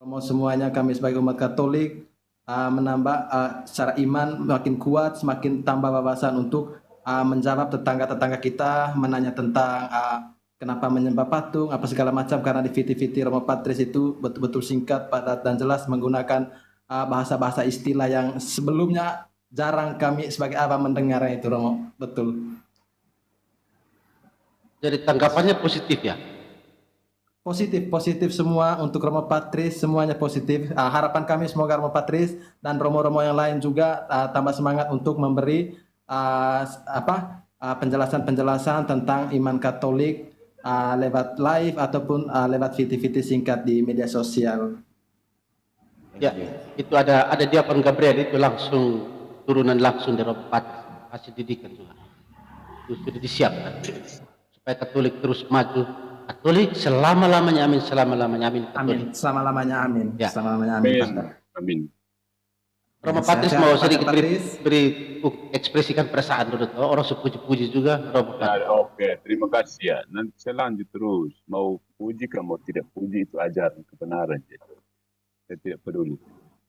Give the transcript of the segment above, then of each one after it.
Romo semuanya kami sebagai umat Katolik menambah secara iman makin kuat, semakin tambah wawasan untuk menjawab tetangga-tetangga kita, menanya tentang kenapa menyembah patung, apa segala macam, karena di Viti-Viti Romo Patris itu betul-betul singkat, padat, dan jelas menggunakan bahasa-bahasa istilah yang sebelumnya jarang kami sebagai awam mendengarnya itu, Romo. Betul. Jadi tanggapannya positif ya? Positif semua untuk Romo Patris, semuanya positif. Harapan kami semoga Romo Patris dan Romo-Romo yang lain juga tambah semangat untuk memberi penjelasan-penjelasan tentang iman Katolik lewat live ataupun lewat viti-viti singkat di media sosial. Ya, itu ada Diakon Gabriel itu langsung turunan langsung dari Romo Patris, kasih didikan juga. Itu sudah disiapkan supaya Katolik terus maju. Katolik selama-lamanya amin, selama-lamanya amin. Amin, selama-lamanya amin. Ya. Selama-lamanya amin. Amin. Romo Patris mau sedikit beri ekspresikan perasaan dulu. Orang sepuji-puji juga Romo Patris. Oke, terima kasih ya. Nanti saya lanjut terus. Mau puji mau tidak puji itu ajaran kebenaran. Saya tidak peduli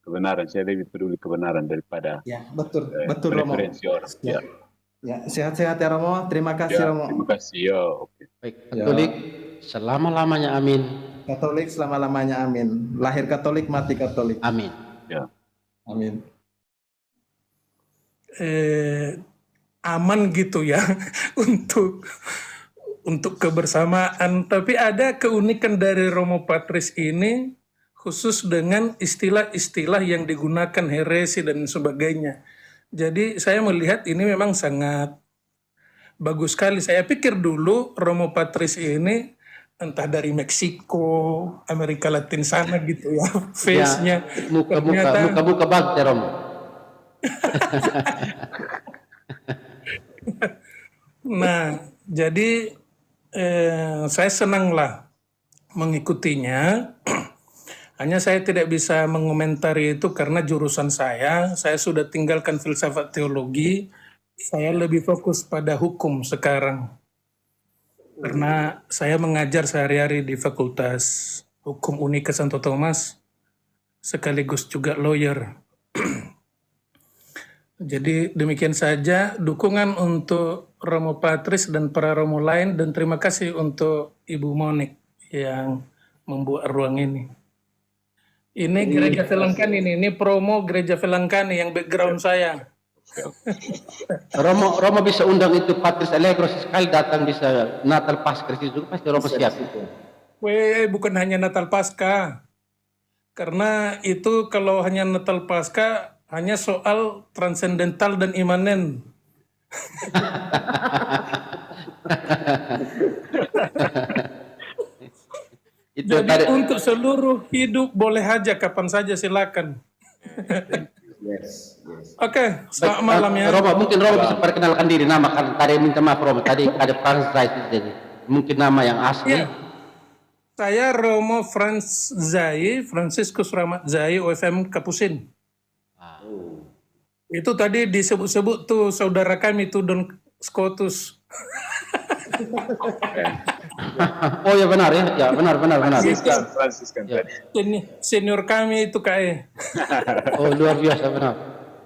kebenaran. Saya lebih peduli kebenaran daripada betul Romo. Referensi orang. Ya, sehat-sehat ya Romo. Terima kasih Romo. Terima kasih ya. Oke. Baik, Katolik selama-lamanya amin. Katolik selama-lamanya amin. Lahir Katolik, mati Katolik. Amin. Ya. Amin. Aman gitu ya untuk kebersamaan. Tapi ada keunikan dari Romo Patris ini khusus dengan istilah-istilah yang digunakan heresi dan sebagainya. Jadi saya melihat ini memang sangat bagus sekali. Saya pikir dulu Romo Patris ini entah dari Meksiko, Amerika Latin sana gitu ya, face-nya. Muka-muka banget ya Romo. Nah, jadi saya senanglah mengikutinya. Hanya saya tidak bisa mengomentari itu karena jurusan saya sudah tinggalkan filsafat teologi, saya lebih fokus pada hukum sekarang. Karena saya mengajar sehari-hari di Fakultas Hukum Unika Santo Thomas, sekaligus juga lawyer. Jadi demikian saja dukungan untuk Romo Patris dan para Romo lain, dan terima kasih untuk Ibu Monik yang membuat ruang ini. Ini Gereja Velangkani ini promo Gereja Velangkani yang background saya. Romo bisa undang itu Patris Allegro sekali datang, bisa Natal Paskah itu pasti Romo siap. Bukan hanya Natal Paskah. Karena itu kalau hanya Natal Paskah hanya soal transendental dan imanen. Jadi untuk seluruh hidup boleh aja kapan saja silakan. Oke, selamat malam ya. Mungkin Romo bisa perkenalkan diri, nama kan tadi minta maaf Romo, tadi ada Franz Zai, jadi mungkin nama yang asli. Ya. Saya Romo Franz Zai, Franciscus Rahmat Zai, OFM Kapusin. Itu tadi disebut-sebut tuh saudara kami tuh Don Scotus. Oh ya benar ya, benar. Franciscan. Senior kami itu KE. Oh luar biasa benar.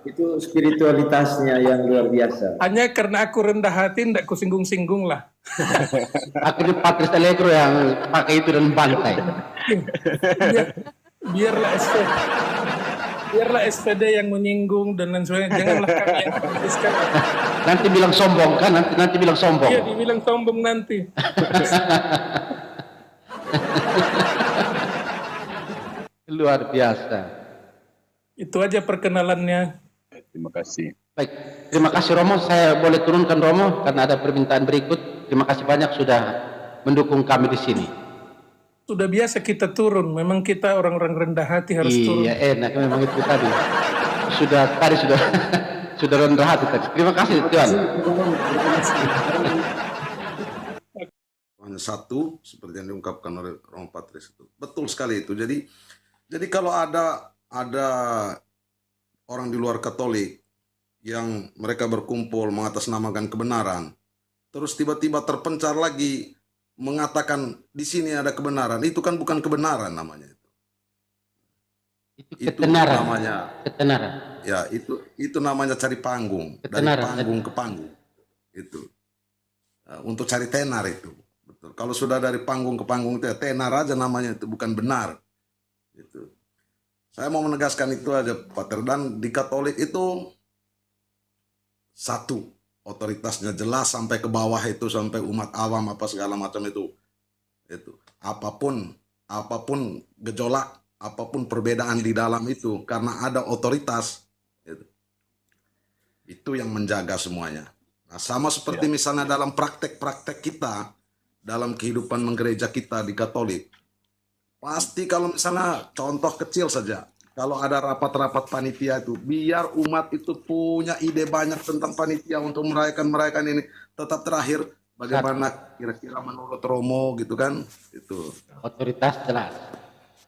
Itu spiritualitasnya yang luar biasa. Hanya karena aku rendah hati, tidak ku singgung-singgung lah. Aku di Patris Allegro yang pakai itu dan bantai. Biarlah SPD yang menyinggung dan lain sebagainya. Janganlah kami yang kritiskan. Nanti bilang sombong kan? Nanti bilang sombong. Iya, dibilang sombong nanti. Luar biasa. Itu aja perkenalannya. Terima kasih. Baik, terima kasih Romo. Saya boleh turunkan Romo karena ada permintaan berikut. Terima kasih banyak sudah mendukung kami di sini. Sudah biasa kita turun. Memang kita orang-orang rendah hati harus turun. Iya, enak memang itu tadi. Sudah rendah hati tadi. Terima kasih Tuhan. Hanya satu seperti yang diungkapkan oleh Romo Patris itu. Betul sekali itu. Jadi kalau ada orang di luar Katolik yang mereka berkumpul mengatasnamakan kebenaran, terus tiba-tiba terpencar lagi mengatakan di sini ada kebenaran, itu kan bukan kebenaran namanya itu. Itu Itu ketenaran. namanya, Ketenaran. ya itu namanya cari panggung, dari Ketenaran. panggung ke panggung. Itu. Untuk cari tenar itu. Betul. Kalau sudah dari panggung ke panggung itu ya tenar aja namanya, itu bukan benar. Itu. Saya mau menegaskan itu aja, Pater. Dan di Katolik itu satu, otoritasnya jelas sampai ke bawah itu, sampai umat awam apa segala macam itu. Apapun gejolak, apapun perbedaan di dalam itu, karena ada otoritas, itu yang menjaga semuanya. Nah, sama seperti misalnya dalam praktek-praktek kita, dalam kehidupan menggereja kita di Katolik, pasti kalau misalnya contoh kecil saja, kalau ada rapat-rapat panitia itu, biar umat itu punya ide banyak tentang panitia untuk merayakan ini, tetap terakhir bagaimana kira-kira menurut Romo gitu kan, itu. Otoritas jelas.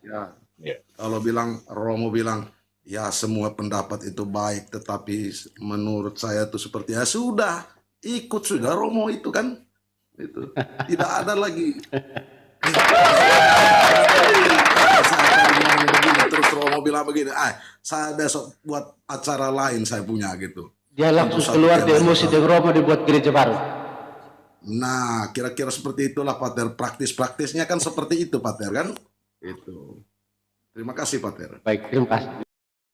Ya, Ya. kalau Romo bilang, ya semua pendapat itu baik, tetapi menurut saya itu seperti ya sudah, ikut sudah Romo itu kan, itu tidak ada lagi. Terus Romo bilang begini, saya besok buat acara lain saya punya gitu. Dia langsung keluar di emosi di Romo dibuat gereja baru. Nah, kira-kira seperti itulah Pater. Praktis-praktisnya kan seperti itu Pater kan? Itu. Terima kasih Pater. Baik, terima kasih.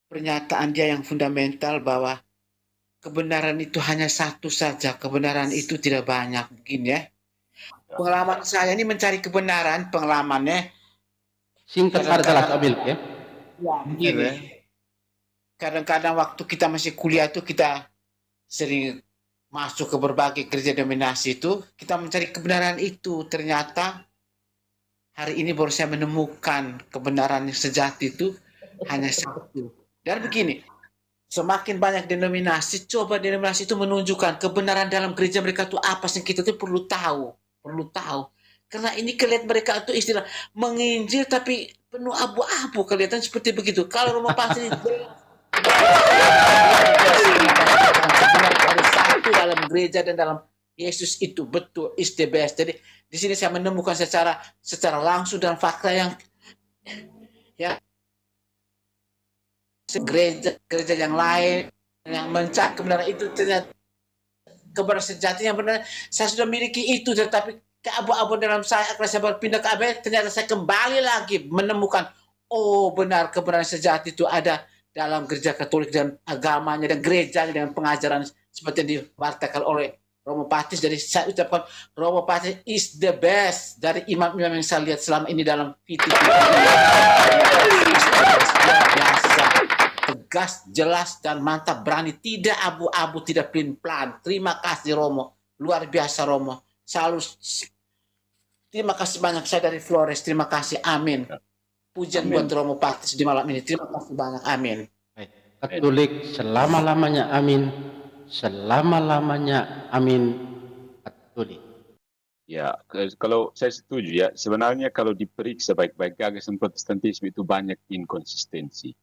Pernyataan dia yang fundamental bahwa kebenaran itu hanya satu saja, kebenaran itu tidak banyak, begini ya. Pengalaman saya ini mencari kebenaran, pengalamannya Singkat pada jelas Abil ya. ya begini. Kadang-kadang waktu kita masih kuliah itu kita sering masuk ke berbagai gereja dominasi itu, kita mencari kebenaran itu. Ternyata hari ini baru saya menemukan kebenaran yang sejati itu hanya satu. Dan begini, semakin banyak denominasi, coba denominasi itu menunjukkan kebenaran dalam gereja mereka itu apa sih, kita tuh perlu tahu. Karena ini kelihatan mereka itu istilah menginjil tapi penuh abu-abu, kelihatan seperti begitu. Kalau Romo pasti dari satu dalam gereja dan dalam Yesus itu betul is the best. Jadi di sini saya menemukan secara langsung dan fakta yang gereja yang lain yang mencari kebenaran itu ternyata kebenaran sejatinya benar. Saya sudah miliki itu, tetapi keabu-abu dalam saya, kalau saya berpindah ke ABS, ternyata saya kembali lagi menemukan, oh benar kebenaran sejati itu ada dalam gereja Katolik dan agamanya dan gerejanya dengan pengajaran seperti yang diwartakan oleh Romo Patris. Jadi saya ucapkan Romo Patris is the best dari imam-imam yang saya lihat selama ini dalam VTV. Biasa, tegas, jelas dan mantap, berani, tidak abu-abu, tidak pelin-pelan. Terima kasih Romo, luar biasa Romo. Selalu terima kasih banyak, saya dari Flores. Terima kasih, amin. Pujian buat Romo Patris di malam ini. Terima kasih banyak, amin. Katolik selama-lamanya amin. Selama-lamanya amin. Katolik. Ya, kalau saya setuju ya, sebenarnya kalau diperiksa baik-baik, gagasan Protestantisme itu banyak inkonsistensi.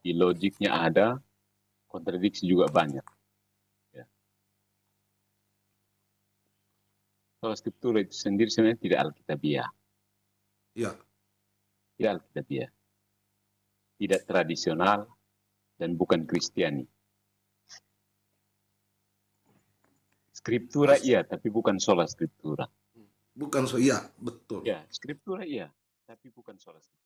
Di logiknya ada, kontradiksi juga banyak. Ya. Kalau Skriptura itu sendiri sebenarnya tidak alkitabiah. Ya. Tidak alkitabiah. Tidak tradisional dan bukan Kristiani. Skriptura iya, tapi bukan sola Skriptura. Bukan iya, betul. Ya, Skriptura iya, tapi bukan sola Skriptura.